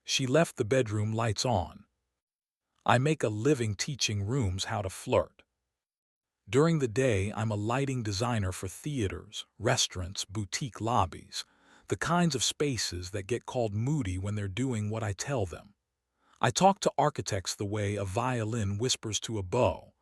She left the bedroom lights on. I make a living teaching rooms how to flirt. During the day, I'm a lighting designer for theaters, restaurants, boutique lobbies, the kinds of spaces that get called moody when they're doing what I tell them. I talk to architects the way a violin whispers to a bow,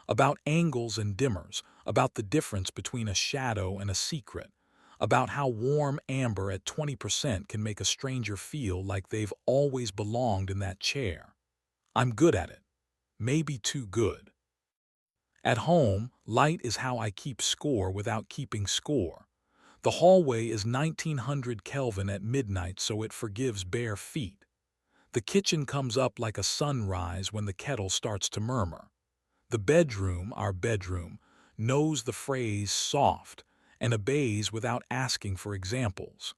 about angles and dimmers, about the difference between a shadow and a secret, about how warm amber at 20% can make a stranger feel like they've always belonged in that chair. I'm good at it, maybe too good. At home, light is how I keep score without keeping score. The hallway is 1900 Kelvin at midnight, so it forgives bare feet. The kitchen comes up like a sunrise when the kettle starts to murmur. The bedroom, our bedroom, knows the phrase soft and obeys without asking for examples.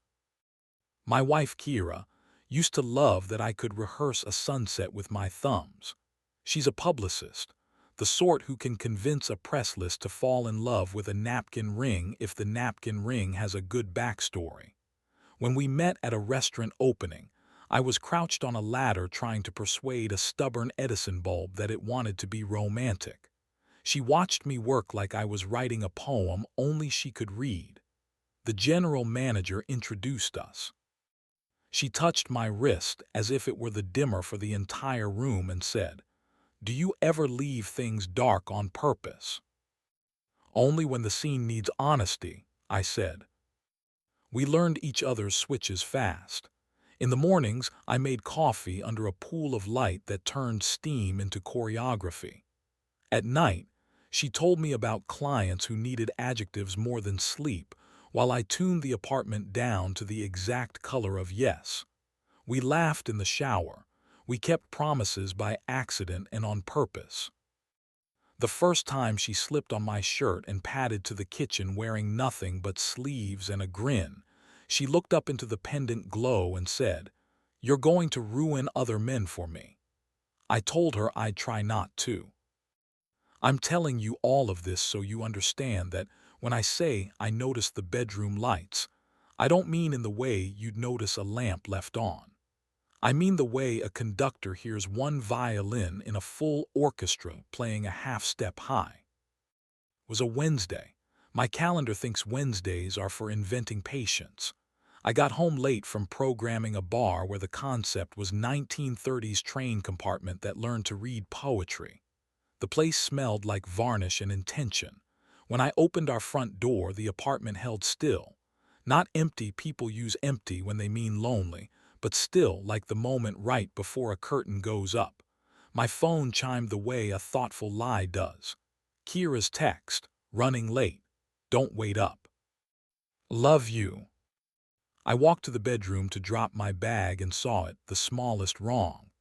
My wife, Kira, used to love that I could rehearse a sunset with my thumbs. She's a publicist, the sort who can convince a press list to fall in love with a napkin ring if the napkin ring has a good backstory. When we met at a restaurant opening, I was crouched on a ladder trying to persuade a stubborn Edison bulb that it wanted to be romantic. She watched me work like I was writing a poem only she could read. The general manager introduced us. She touched my wrist as if it were the dimmer for the entire room and said, "Do you ever leave things dark on purpose?" "Only when the scene needs honesty," I said. We learned each other's switches fast. In the mornings, I made coffee under a pool of light that turned steam into choreography. At night, she told me about clients who needed adjectives more than sleep, while I tuned the apartment down to the exact color of yes. We laughed in the shower. We kept promises by accident and on purpose. The first time she slipped on my shirt and padded to the kitchen wearing nothing but sleeves and a grin, she looked up into the pendant glow and said, "You're going to ruin other men for me." I told her I'd try not to. I'm telling you all of this so you understand that when I say I notice the bedroom lights, I don't mean in the way you'd notice a lamp left on. I mean the way a conductor hears one violin in a full orchestra playing a half step high. It was a Wednesday. My calendar thinks Wednesdays are for inventing patience. I got home late from programming a bar where the concept was 1930s train compartment that learned to read poetry. The place smelled like varnish and intention. When I opened our front door, the apartment held still. Not empty, people use empty when they mean lonely, but still like the moment right before a curtain goes up. My phone chimed the way a thoughtful lie does. Kira's text, "Running late. Don't wait up. Love you." I walked to the bedroom to drop my bag and saw it, the smallest wrong.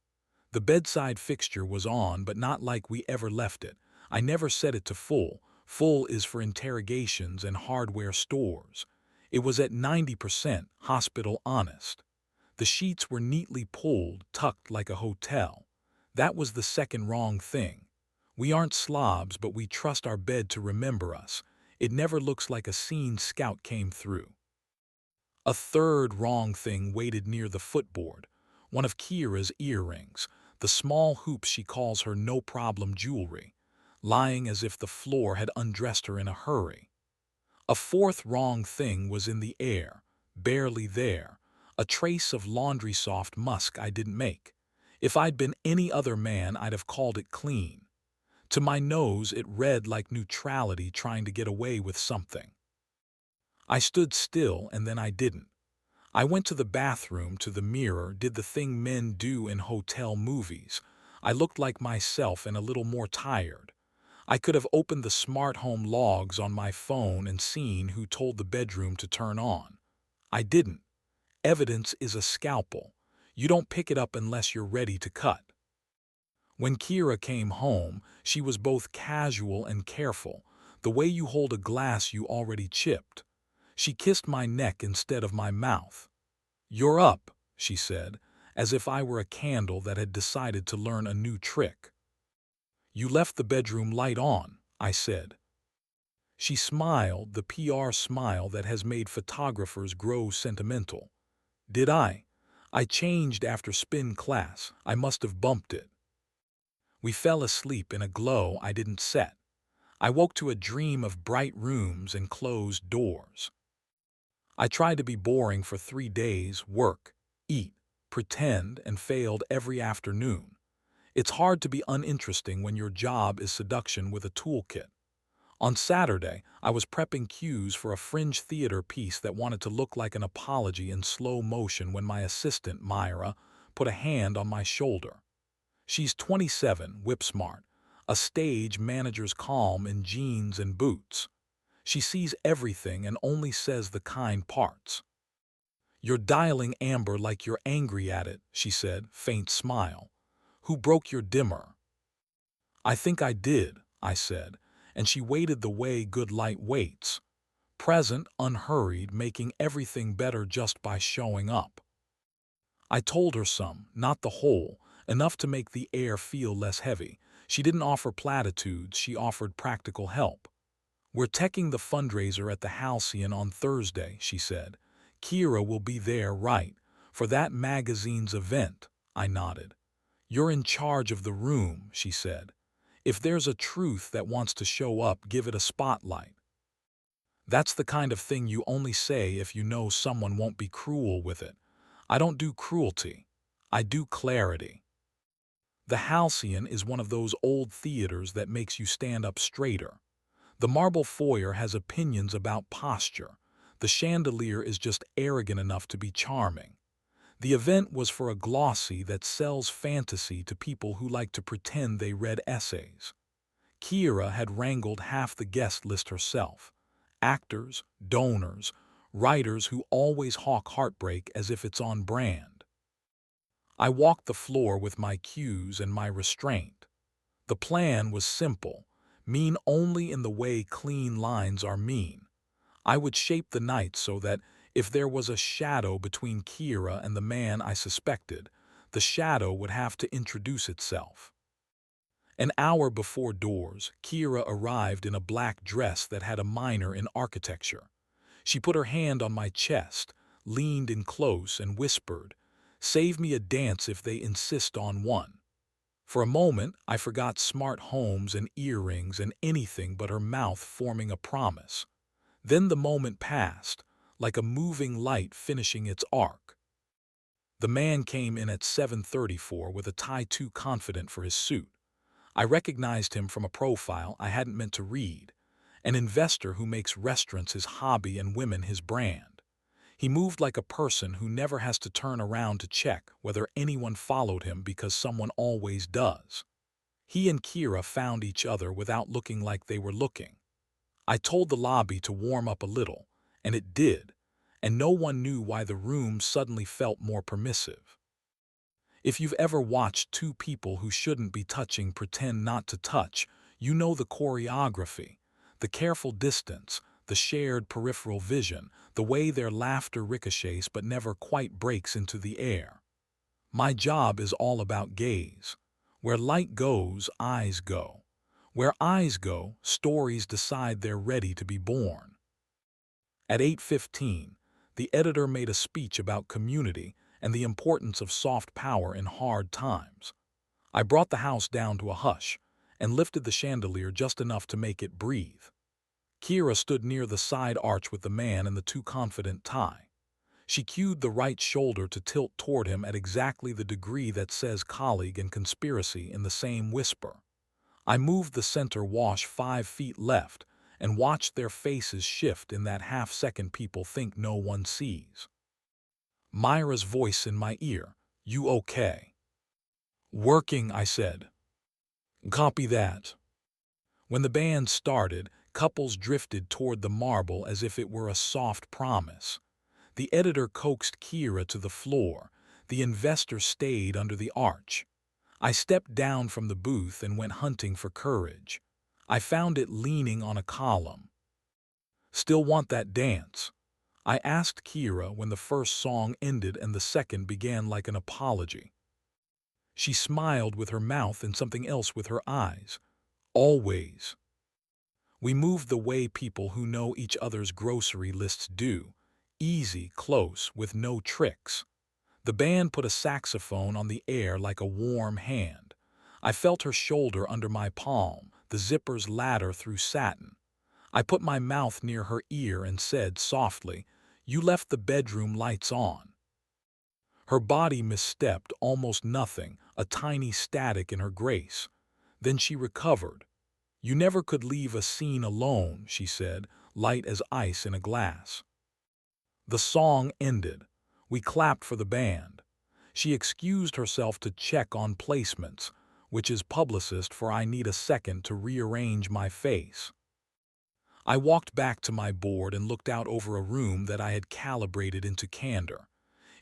The bedside fixture was on, but not like we ever left it. I never set it to full. Full is for interrogations and hardware stores. It was at 90% hospital honest. The sheets were neatly pulled, tucked like a hotel. That was the second wrong thing. We aren't slobs, but we trust our bed to remember us. It never looks like a scene scout came through. A third wrong thing waited near the footboard, one of Kira's earrings, the small hoop she calls her no-problem jewelry, lying as if the floor had undressed her in a hurry. A fourth wrong thing was in the air, barely there, a trace of laundry-soft musk I didn't make. If I'd been any other man, I'd have called it clean. To my nose, it read like neutrality trying to get away with something. I stood still, and then I didn't. I went to the bathroom, to the mirror, did the thing men do in hotel movies. I looked like myself and a little more tired. I could have opened the smart home logs on my phone and seen who told the bedroom to turn on. I didn't. Evidence is a scalpel. You don't pick it up unless you're ready to cut. When Kira came home, she was both casual and careful, the way you hold a glass you already chipped. She kissed my neck instead of my mouth. "You're up," she said, as if I were a candle that had decided to learn a new trick. "You left the bedroom light on," I said. She smiled, the PR smile that has made photographers grow sentimental. "Did I? I changed after spin class. I must have bumped it. We fell asleep in a glow I didn't set. I woke to a dream of bright rooms and closed doors. I tried to be boring for 3 days, work, eat, pretend, and failed every afternoon. It's hard to be uninteresting when your job is seduction with a toolkit. On Saturday, I was prepping cues for a fringe theater piece that wanted to look like an apology in slow motion when my assistant, Myra, put a hand on my shoulder. She's 27, whip-smart, a stage manager's calm in jeans and boots. She sees everything and only says the kind parts. "You're dialing amber like you're angry at it," she said, faint smile. "Who broke your dimmer?" "I think I did," I said, and she waited the way good light waits. Present, unhurried, making everything better just by showing up. I told her some, not the whole, enough to make the air feel less heavy. She didn't offer platitudes, she offered practical help. "We're teching the fundraiser at the Halcyon on Thursday," she said. "Kira will be there, right? For that magazine's event." I nodded. "You're in charge of the room," she said. "If there's a truth that wants to show up, give it a spotlight." That's the kind of thing you only say if you know someone won't be cruel with it. I don't do cruelty. I do clarity. The Halcyon is one of those old theaters that makes you stand up straighter. The marble foyer has opinions about posture. The chandelier is just arrogant enough to be charming. The event was for a glossy that sells fantasy to people who like to pretend they read essays. Kira had wrangled half the guest list herself. Actors, donors, writers who always hawk heartbreak as if it's on brand. I walked the floor with my cues and my restraint. The plan was simple, mean only in the way clean lines are mean. I would shape the night so that, if there was a shadow between Kira and the man I suspected, the shadow would have to introduce itself. An hour before doors, Kira arrived in a black dress that had a minor in architecture. She put her hand on my chest, leaned in close, and whispered, "Save me a dance if they insist on one." For a moment, I forgot smart homes and earrings and anything but her mouth forming a promise. Then the moment passed, like a moving light finishing its arc. The man came in at 7:34 with a tie too confident for his suit. I recognized him from a profile I hadn't meant to read, an investor who makes restaurants his hobby and women his brand. He moved like a person who never has to turn around to check whether anyone followed him because someone always does. He and Kira found each other without looking like they were looking. I told the lobby to warm up a little, and it did, and no one knew why the room suddenly felt more permissive. If you've ever watched two people who shouldn't be touching pretend not to touch, you know the choreography, the careful distance, the shared peripheral vision, the way their laughter ricochets but never quite breaks into the air. My job is all about gaze. Where light goes, eyes go. Where eyes go, stories decide they're ready to be born. At 8:15, the editor made a speech about community and the importance of soft power in hard times. I brought the house down to a hush and lifted the chandelier just enough to make it breathe. Kira stood near the side arch with the man in the too confident tie. She cued the right shoulder to tilt toward him at exactly the degree that says colleague and conspiracy in the same whisper. I moved the center wash 5 feet left and watched their faces shift in that half-second people think no one sees. Myra's voice in my ear, "You okay?" "Working," I said. "Copy that." When the band started, couples drifted toward the marble as if it were a soft promise. The editor coaxed Kira to the floor. The investor stayed under the arch. I stepped down from the booth and went hunting for courage. I found it leaning on a column. "Still want that dance?" I asked Kira when the first song ended and the second began like an apology. She smiled with her mouth and something else with her eyes. "Always." We moved the way people who know each other's grocery lists do. Easy, close, with no tricks. The band put a saxophone on the air like a warm hand. I felt her shoulder under my palm, the zipper's ladder through satin. I put my mouth near her ear and said softly, "You left the bedroom lights on." Her body misstepped almost nothing, a tiny static in her grace. Then she recovered. "You never could leave a scene alone," she said, light as ice in a glass. The song ended. We clapped for the band. She excused herself to check on placements, which is publicist for I need a second to rearrange my face. I walked back to my board and looked out over a room that I had calibrated into candor.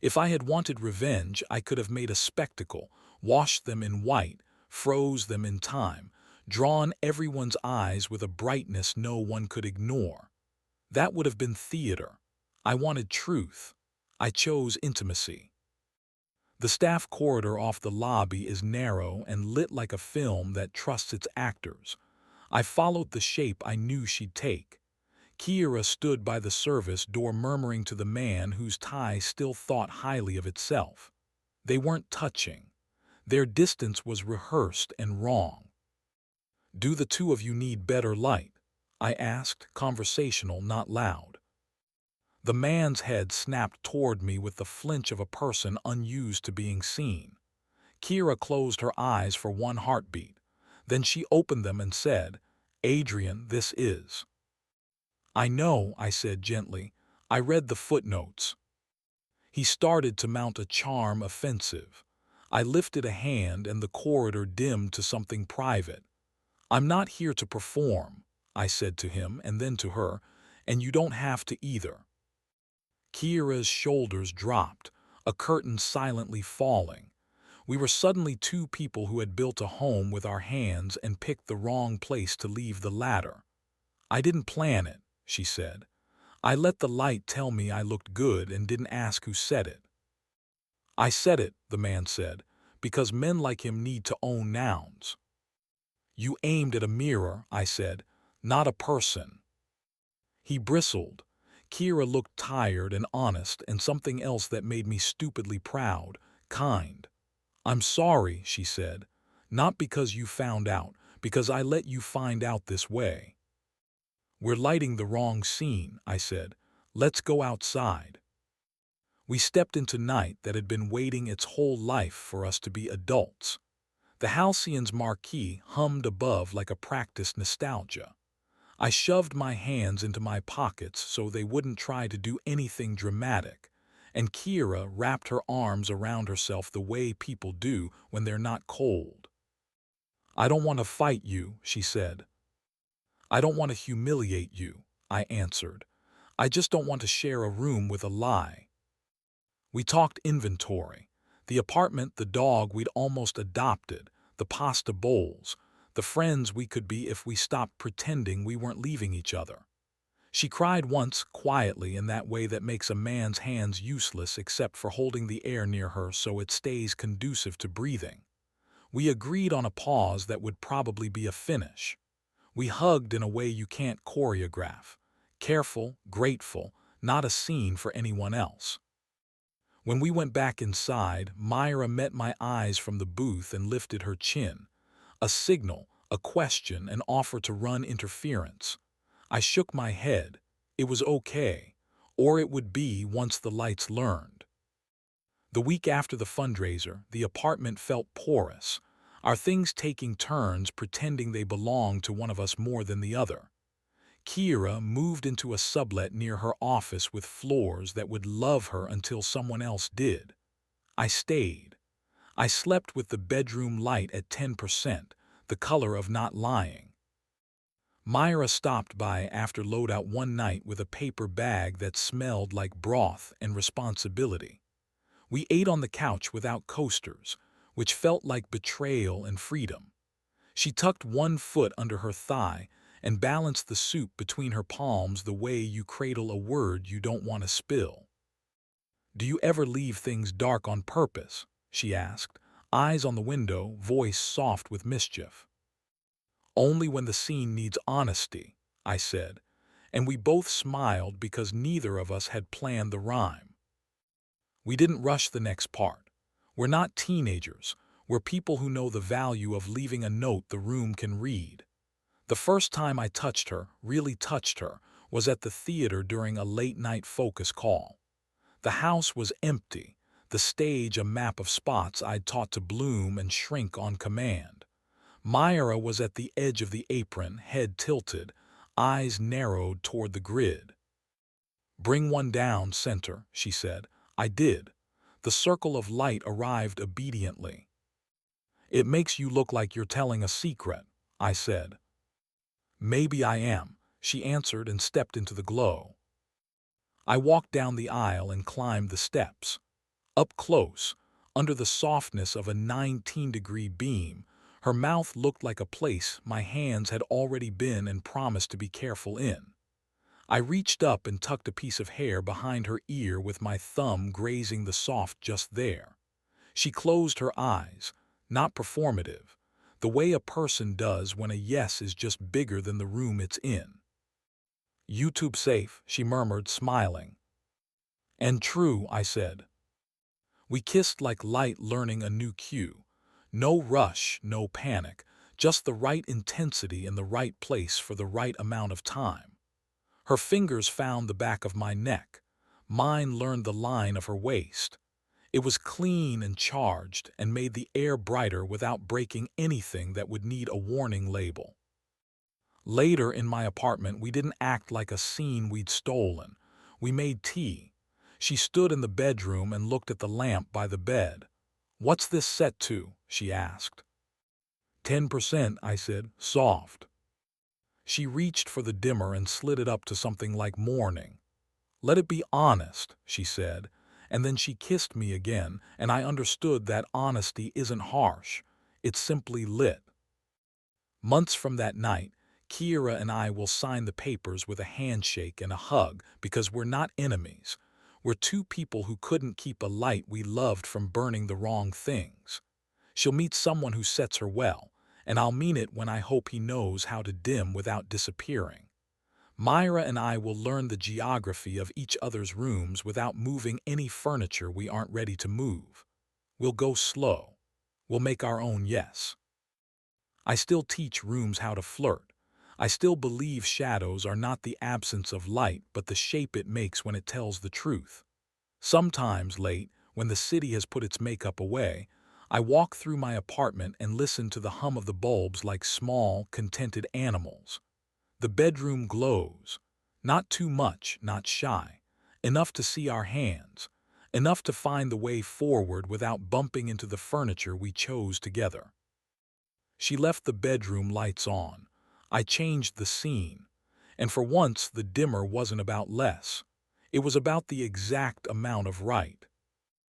If I had wanted revenge, I could have made a spectacle, washed them in white, froze them in time, drawn everyone's eyes with a brightness no one could ignore. That would have been theater. I wanted truth. I chose intimacy. The staff corridor off the lobby is narrow and lit like a film that trusts its actors. I followed the shape I knew she'd take. Kiera stood by the service door murmuring to the man whose tie still thought highly of itself. They weren't touching. Their distance was rehearsed and wrong. "Do the two of you need better light?" I asked, conversational, not loud. The man's head snapped toward me with the flinch of a person unused to being seen. Kiera closed her eyes for one heartbeat. Then she opened them and said, "Adrian, this is." "I know," I said gently. "I read the footnotes." He started to mount a charm offensive. I lifted a hand and the corridor dimmed to something private. "I'm not here to perform," I said to him and then to her, "and you don't have to either." Kiera's shoulders dropped, a curtain silently falling. We were suddenly two people who had built a home with our hands and picked the wrong place to leave the ladder. "I didn't plan it," she said. "I let the light tell me I looked good and didn't ask who said it." "I said it," the man said, "because men like him need to own nouns." "You aimed at a mirror," I said, "not a person." He bristled. Kiera looked tired and honest, and something else that made me stupidly proud, kind. "I'm sorry," she said. "Not because you found out, because I let you find out this way." "We're lighting the wrong scene," I said. "Let's go outside." We stepped into night that had been waiting its whole life for us to be adults. The Halcyon's marquee hummed above like a practiced nostalgia. I shoved my hands into my pockets so they wouldn't try to do anything dramatic, and Kiera wrapped her arms around herself the way people do when they're not cold. "I don't want to fight you," she said. "I don't want to humiliate you," I answered. "I just don't want to share a room with a lie." We talked inventory. The apartment, the dog we'd almost adopted, the pasta bowls, the friends we could be if we stopped pretending we weren't leaving each other. She cried once, quietly, in that way that makes a man's hands useless except for holding the air near her so it stays conducive to breathing. We agreed on a pause that would probably be a finish. We hugged in a way you can't choreograph. Careful, grateful, not a scene for anyone else. When we went back inside, Myra met my eyes from the booth and lifted her chin. A signal, a question, an offer to run interference. I shook my head. It was okay. Or it would be once the lights learned. The week after the fundraiser, the apartment felt porous, our things taking turns pretending they belonged to one of us more than the other. Kiera moved into a sublet near her office with floors that would love her until someone else did. I stayed. I slept with the bedroom light at 10%, the color of not lying. Myra stopped by after loadout one night with a paper bag that smelled like broth and responsibility. We ate on the couch without coasters, which felt like betrayal and freedom. She tucked one foot under her thigh and balanced the soup between her palms the way you cradle a word you don't want to spill. "Do you ever leave things dark on purpose?" she asked, eyes on the window, voice soft with mischief. "Only when the scene needs honesty," I said, and we both smiled because neither of us had planned the rhyme. We didn't rush the next part. We're not teenagers. We're people who know the value of leaving a note the room can read. The first time I touched her, really touched her, was at the theater during a late-night focus call. The house was empty, the stage a map of spots I'd taught to bloom and shrink on command. Myra was at the edge of the apron, head tilted, eyes narrowed toward the grid. "Bring one down, center," she said. I did. The circle of light arrived obediently. "It makes you look like you're telling a secret," I said. "Maybe I am," she answered and stepped into the glow. I walked down the aisle and climbed the steps. Up close, under the softness of a 19-degree beam, her mouth looked like a place my hands had already been and promised to be careful in. I reached up and tucked a piece of hair behind her ear with my thumb grazing the soft just there. She closed her eyes, not performative, the way a person does when a yes is just bigger than the room it's in. "YouTube safe," she murmured, smiling. "And true," I said. We kissed like light learning a new cue. No rush, no panic, just the right intensity in the right place for the right amount of time. Her fingers found the back of my neck. Mine learned the line of her waist. It was clean and charged and made the air brighter without breaking anything that would need a warning label. Later in my apartment, we didn't act like a scene we'd stolen. We made tea. She stood in the bedroom and looked at the lamp by the bed. "What's this set to?" she asked. 10%, I said, soft. She reached for the dimmer and slid it up to something like morning. "Let it be honest," she said, and then she kissed me again, and I understood that honesty isn't harsh. It's simply lit. Months from that night, Kira and I will sign the papers with a handshake and a hug because we're not enemies. We're two people who couldn't keep a light we loved from burning the wrong things. She'll meet someone who sets her well, and I'll mean it when I hope he knows how to dim without disappearing. Myra and I will learn the geography of each other's rooms without moving any furniture we aren't ready to move. We'll go slow. We'll make our own yes. I still teach rooms how to flirt. I still believe shadows are not the absence of light but the shape it makes when it tells the truth. Sometimes late, when the city has put its makeup away, I walk through my apartment and listen to the hum of the bulbs like small, contented animals. The bedroom glows. Not too much, not shy. Enough to see our hands. Enough to find the way forward without bumping into the furniture we chose together. She left the bedroom lights on. I changed the scene. And for once, the dimmer wasn't about less. It was about the exact amount of right.